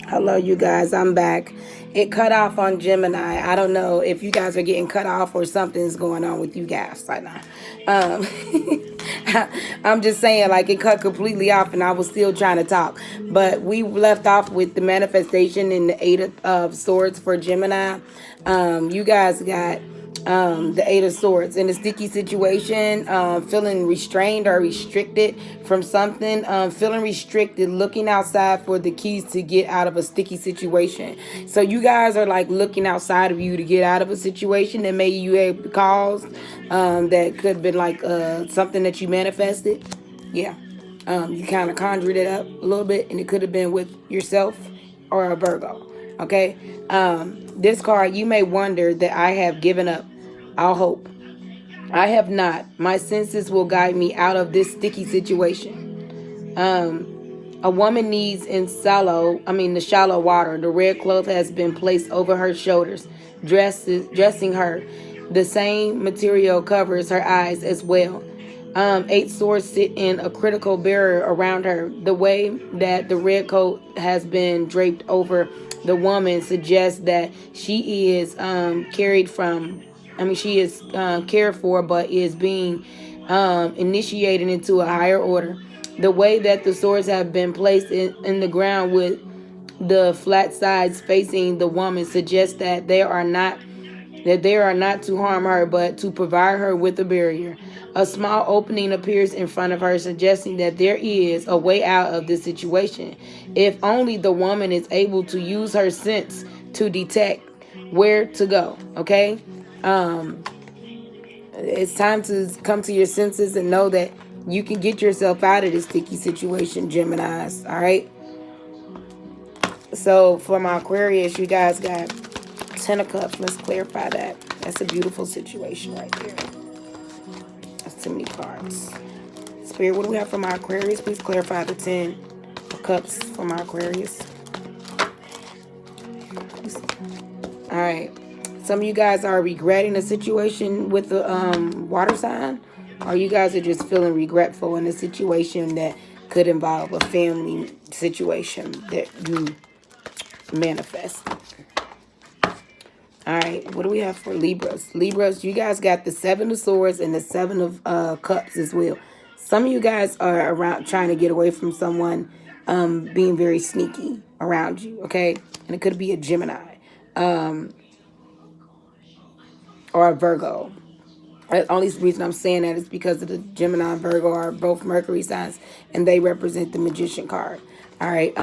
Hello, you guys. I'm back. It cut off on Gemini. I don't know if you guys are getting cut off or something's going on with you guys right now. Um, I'm just saying, like, it cut completely off, and I was still trying to talk. But we left off with the manifestation in the Eight of Swords for Gemini. You guys got the Eight of Swords in a sticky situation, feeling restrained or restricted from something, feeling restricted, looking outside for the keys to get out of a sticky situation. So you guys are like looking outside of you to get out of a situation that maybe you had caused, that could have been like something that you manifested. Yeah. You kind of conjured it up a little bit, and it could have been with yourself or a Virgo. Okay. This card, you may wonder that I have given up all hope. I have not. My senses will guide me out of this sticky situation. A woman needs the shallow water. The red cloth has been placed over her shoulders, dressing her. The same material covers her eyes as well. Eight swords sit in a critical barrier around her. The way that the red coat has been draped over the woman suggests that she is she is cared for, but is being initiated into a higher order. The way that the swords have been placed in the ground with the flat sides facing the woman suggests that they are not to harm her, but to provide her with a barrier. A small opening appears in front of her, suggesting that there is a way out of this situation. If only the woman is able to use her sense to detect where to go. Okay? It's time to come to your senses and know that you can get yourself out of this sticky situation, Geminis. All right? So for my Aquarius, you guys got Ten of Cups. Let's clarify that. That's a beautiful situation right there. That's too many cards. Spirit, what do we have for my Aquarius? Please clarify the Ten of Cups for my Aquarius. All right. Some of you guys are regretting a situation with the water sign, or you guys are just feeling regretful in a situation that could involve a family situation that you manifest. All right, what do we have for Libras? Libras, you guys got the Seven of Swords and the Seven of Cups as well. Some of you guys are around trying to get away from someone being very sneaky around you, okay? And it could be a Gemini or a Virgo. The only reason I'm saying that is because of the Gemini and Virgo are both Mercury signs, and they represent the Magician card. All right,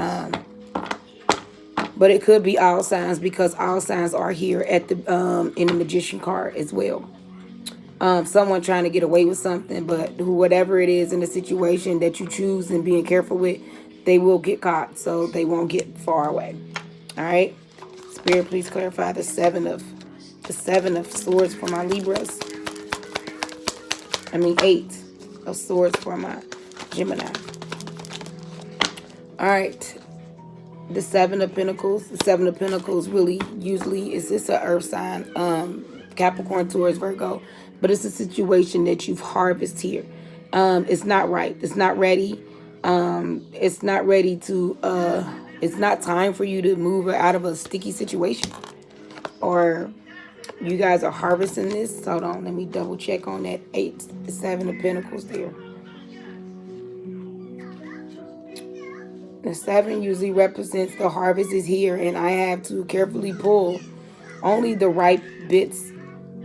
but it could be all signs because all signs are here at the in the Magician card as well. Someone trying to get away with something, but whatever it is in the situation that you choose and being careful with, they will get caught, so they won't get far away. All right, Spirit, please clarify the Seven of Swords for my Libras. Eight of Swords for my Gemini. All right. The Seven of Pentacles. The Seven of Pentacles really usually is this an earth sign, Capricorn, Taurus, Virgo, but it's a situation that you've harvested here. It's not right. It's not ready. It's not ready to. It's not time for you to move out of a sticky situation, or you guys are harvesting this. Hold on, let me double check on that Seven of Pentacles there. The seven usually represents the harvest is here, and I have to carefully pull only the ripe bits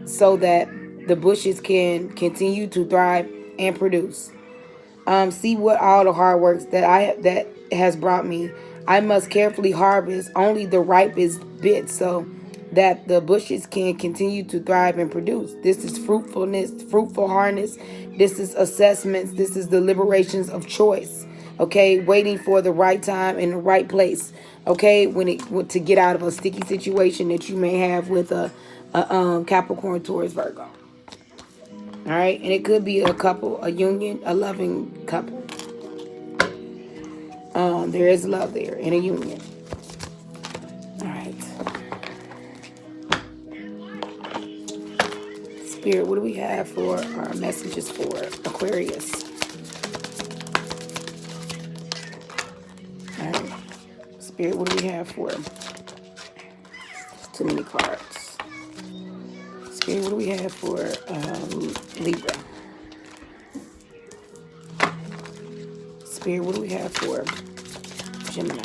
so that the bushes can continue to thrive and produce. See what all the hard work that has brought me. I must carefully harvest only the ripest bits so that the bushes can continue to thrive and produce. This is fruitfulness, fruitful harvest. This is assessments. This is the liberations of choice. Okay, waiting for the right time and the right place. Okay, to get out of a sticky situation that you may have with a Capricorn, Taurus, Virgo. All right, and it could be a couple, a union, a loving couple. There is love there in a union. All right. Spirit, what do we have for our messages for Aquarius? All right. Spirit, what do we have for? Too many cards. Spirit, what do we have for Libra? Spirit, what do we have for Gemini?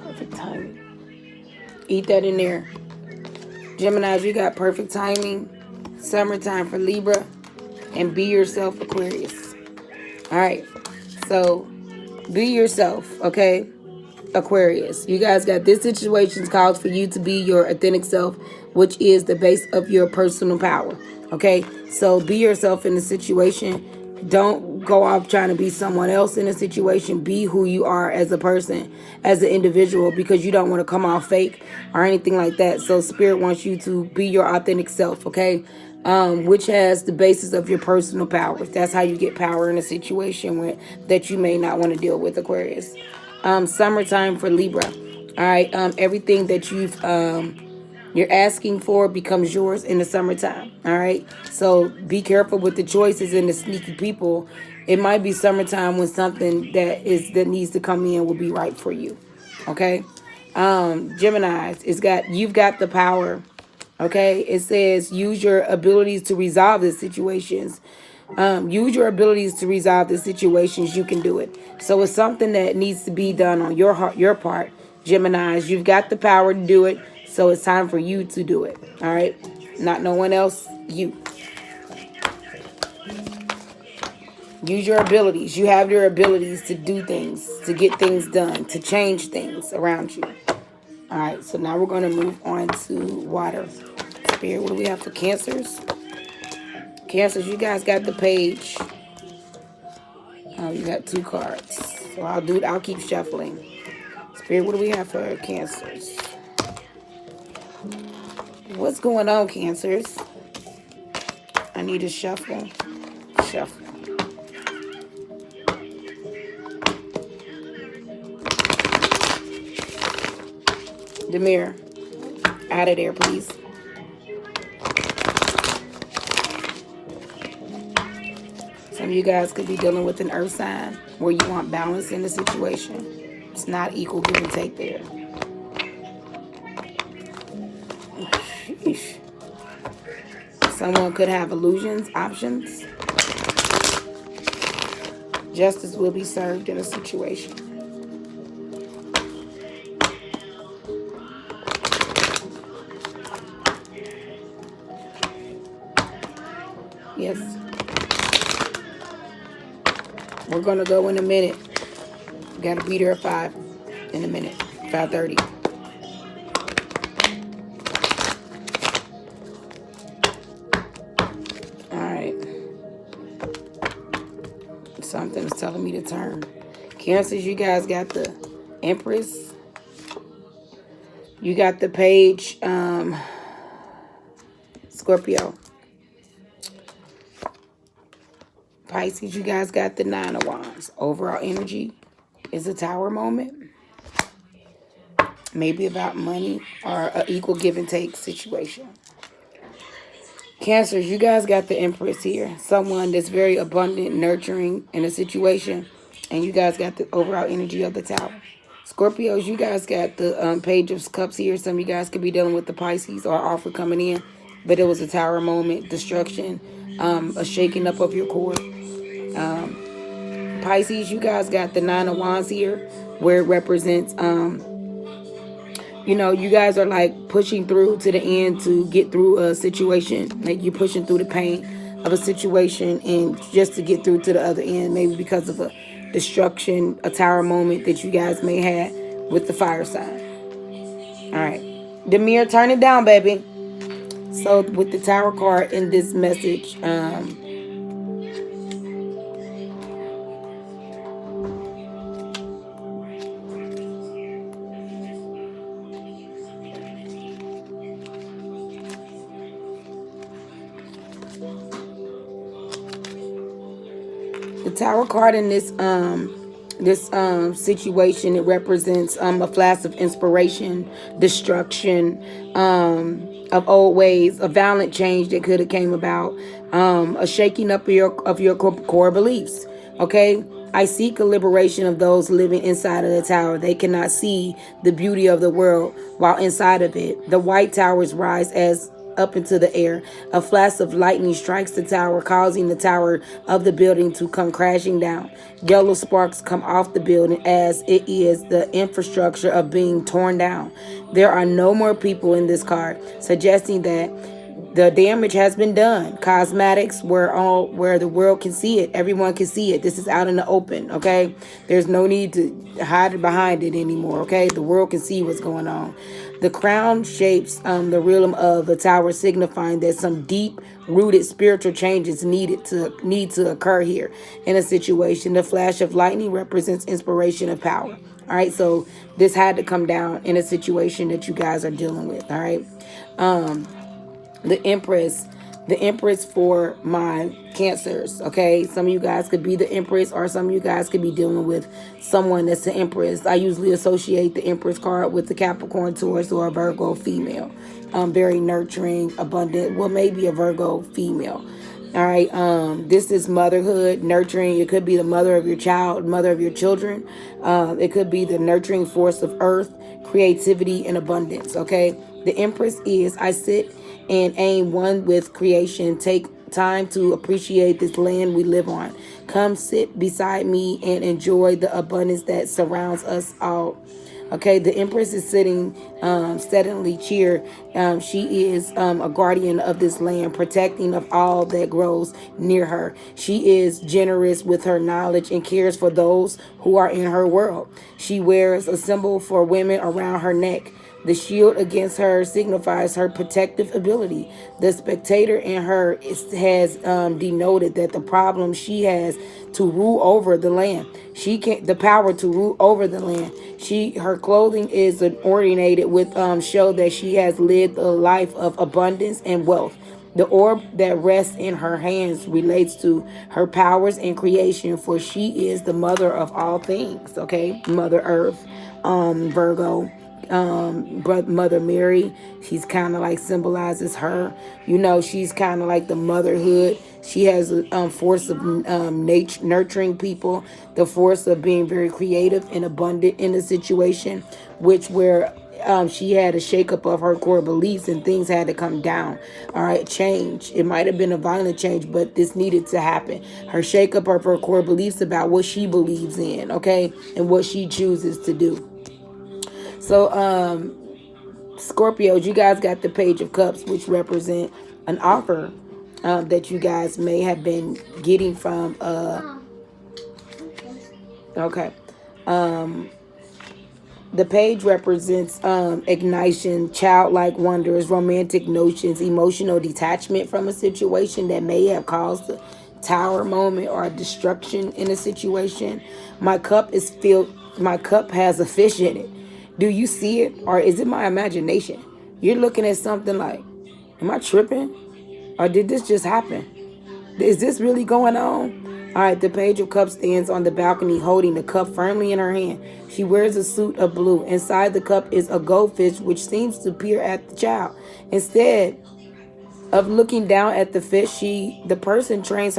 Perfect timing. Eat that in there. Geminis, you got perfect timing. Summertime for Libra. And be yourself, Aquarius. All right. So, be yourself, okay? Aquarius. You guys got this situation calls for you to be your authentic self, which is the base of your personal power. Okay? So be yourself in the situation. Don't go off trying to be someone else in a situation. Be who you are as a person, as an individual, because you don't want to come off fake or anything like that. So Spirit wants you to be your authentic self, okay? Which has the basis of your personal powers. That's how you get power in a situation that you may not want to deal with, Aquarius. Summertime for Libra. All right. Everything that you're asking for becomes yours in the summertime. All right. So be careful with the choices and the sneaky people. It might be summertime when something that needs to come in will be right for you. Okay. Geminis, you've got the power. Okay. It says use your abilities to resolve the situations. Use your abilities to resolve the situations. You can do it. So it's something that needs to be done on your part, Geminis. You've got the power to do it. So it's time for you to do it. All right. Not no one else. You. Use your abilities. You have your abilities to do things, to get things done, to change things around you. All right. So now we're going to move on to water. Spirit, what do we have for Cancers? Cancers, you guys got the page. Oh, you got 2 cards. So I'll keep shuffling. Spirit, what do we have for Cancers? What's going on, Cancers? I need to shuffle. Shuffle. Demir, out of there, please. Some of you guys could be dealing with an earth sign where you want balance in the situation. It's not equal give and take there. Sheesh. Someone could have illusions, options. Justice will be served in a situation. Yes. We're going to go in a minute. We got to be there at 5 in a minute. 5:30. All right. Something is telling me to turn. Cancers, you guys got the Empress. You got the page, Scorpio. Pisces, you guys got the 9 of Wands. Overall energy is a Tower moment. Maybe about money or an equal give and take situation. Cancers, you guys got the Empress here. Someone that's very abundant, nurturing in a situation. And you guys got the overall energy of the Tower. Scorpios, you guys got the Page of Cups here. Some of you guys could be dealing with the Pisces or offer coming in. But it was a Tower moment, destruction, a shaking up of your core. Pisces, you guys got the 9 of Wands here, where it represents, you guys are like pushing through to the end to get through a situation. Like you're pushing through the pain of a situation and just to get through to the other end, maybe because of a destruction, a Tower moment that you guys may have with the fire sign. All right. Demir, turn it down, baby. So with the Tower card in this message, the Tower card in this situation, it represents a flash of inspiration, destruction, of old ways, a violent change that could have came about, a shaking up of your core beliefs. Okay? I seek a liberation of those living inside of the tower. They cannot see the beauty of the world while inside of it. The white towers rise as up into the air. A flash of lightning strikes the tower, causing the tower of the building to come crashing down. Yellow sparks come off the building as it is the infrastructure of being torn down. There are no more people in this car, suggesting that the damage has been done. Cosmetics where the world can see it. Everyone can see it. This is out in the open, okay? There's no need to hide behind it anymore, okay? The world can see what's going on. The crown shapes the realm of the tower, signifying that some deep-rooted spiritual changes need to occur here in a situation. The flash of lightning represents inspiration of power. All right, so this had to come down in a situation that you guys are dealing with. All right. The Empress for my Cancers. Okay, some of you guys could be the Empress, or some of you guys could be dealing with someone that's the Empress. I usually associate the Empress card with the Capricorn, Taurus, or a Virgo female. Very nurturing, abundant. Well, maybe a Virgo female. All right. This is motherhood, nurturing. It could be the mother of your child, mother of your children. It could be the nurturing force of earth, creativity, and abundance. Okay. The Empress is, I sit and aim one with creation. Take time to appreciate this land we live on. Come sit beside me and enjoy the abundance that surrounds us all. Okay, the Empress is sitting steadily cheer. She is a guardian of this land, protecting of all that grows near her. She is generous with her knowledge and cares for those who are in her world. She wears a symbol for women around her neck. The shield against her signifies her protective ability. The spectator in her has denoted that the problem she has to rule over the land. She can the power to rule over the land. Her clothing is ornamented with show that she has lived a life of abundance and wealth. The orb that rests in her hands relates to her powers and creation, for she is the mother of all things. Okay, Mother Earth, Virgo. Mother Mary, she's kind of like symbolizes her. She's kind of like the motherhood. She has a force of nurturing people, the force of being very creative and abundant in a situation, where she had a shakeup of her core beliefs and things had to come down. All right, change. It might have been a violent change, but this needed to happen. Her shakeup of her core beliefs about what she believes in, okay, and what she chooses to do. So, Scorpios, you guys got the Page of Cups, which represent an offer that you guys may have been getting from. Okay. The page represents ignition, childlike wonders, romantic notions, emotional detachment from a situation that may have caused a tower moment or a destruction in a situation. My cup is filled. My cup has a fish in it. Do you see it, or is it my imagination? You're looking at something like, am I tripping? Or did this just happen? Is this really going on? All right, the Page of Cups stands on the balcony holding the cup firmly in her hand. She wears a suit of blue. Inside the cup is a goldfish which seems to peer at the child. Instead of looking down at the fish, the person trains